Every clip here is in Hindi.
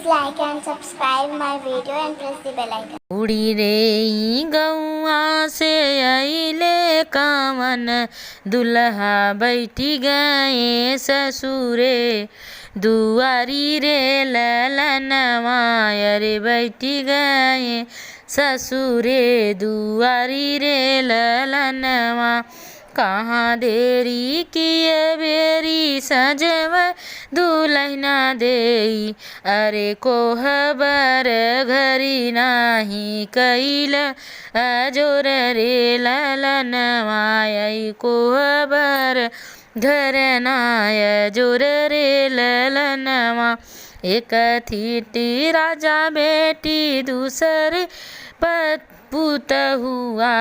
Please like and subscribe my video and press the bell icon. उड़ी रे गौआ से अइले कावन, दुल्हा बैठी गए ससुरे। दुआरी रे ललनवा अरे बैठी गए ससुरे। दुआरी रे ललनवा कहाँ देरी किए बेरी सजव दुल्हना देई। अरे कोहबर घरी नाही कैल अजोर रे ललनवा कोहबर घर नाय जोर रे ललनवा। एक थीटी राजा बेटी दूसरे पूत हुआ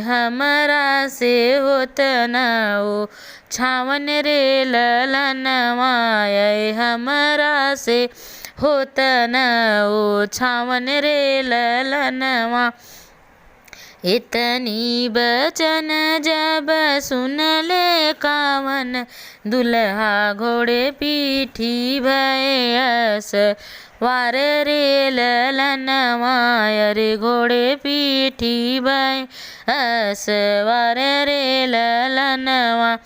हमरा से होत न ओ छावन रे ललनवा। हमरा से होत न ओ छावन रे ललनवा। इतनी बचन जब सुन ले कावन, दुल्हा घोड़े पीठी भयस वार रे ललनवा। अरे घोड़े पीठी भयस वार रे ललनवा।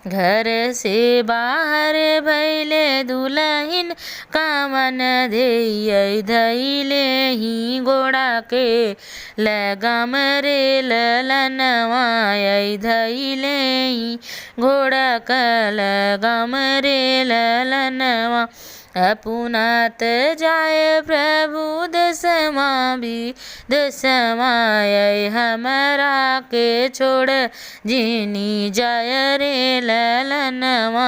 घर से बाहर भैले दुल्हिन कावन धैय धैले ही घोड़ा के लगाम रे ललनवा। धैले ही घोड़ा का लगाम रे ललनवा। अपुनात जाय प्रभु दसमा भी दसमा हमरा के छोड़ जिनी जाय रे ललनवा।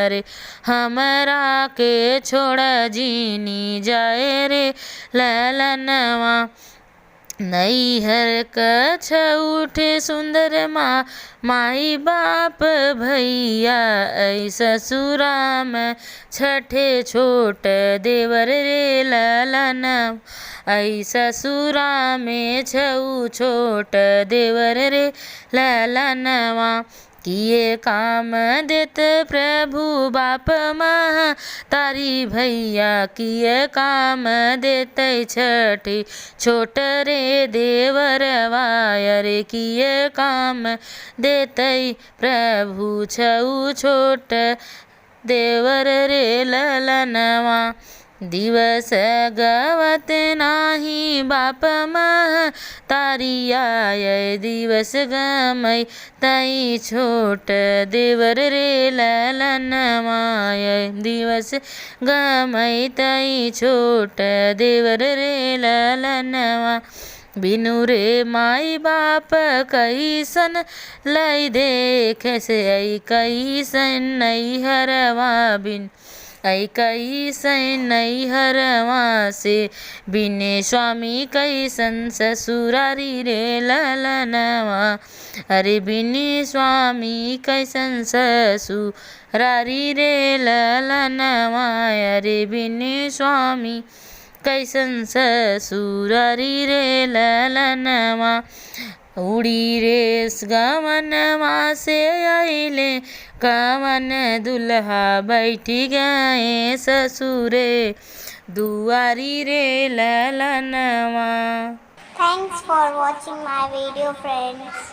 अरे हमरा के छोड़ जिनी जाय रे ललनवा। नैहर कछ उठे सुंदर माई बाप भैया ससुरा में छठे छोट देवर रे ललनवा। ससुरा में छऊ छोट देवर रे ललनवा। किए काम देत प्रभु बाप तारी भैया, किए काम देत छठी छोट रे देवरवा। अरे किए काम देत प्रभु छऊ छोट देवर रे ललनवा। दिवस गवत नाही बाप तारी आय, दिवस गमय तई छोट देवर रे ललनवा। दिवस गमय तई छोट देवर रे ललनवा। बिनु रे माई बाप कैसन लय देख से कैसन नैहरवा बिन कैसन नैहरवा से बिने स्वामी कैसन ससुरारी रे ललनवा। अरे बिने स्वामी कैसन ससुरारी रे ललनवा। अरे बिने स्वामी कैसन ससुरारी रे ललनवा। उड़ी रे गवनवा से अइले कावन, दुल्हा बैठी गए ससुरे। दुआरी रे ललनवा। Thanks for watching my video, friends.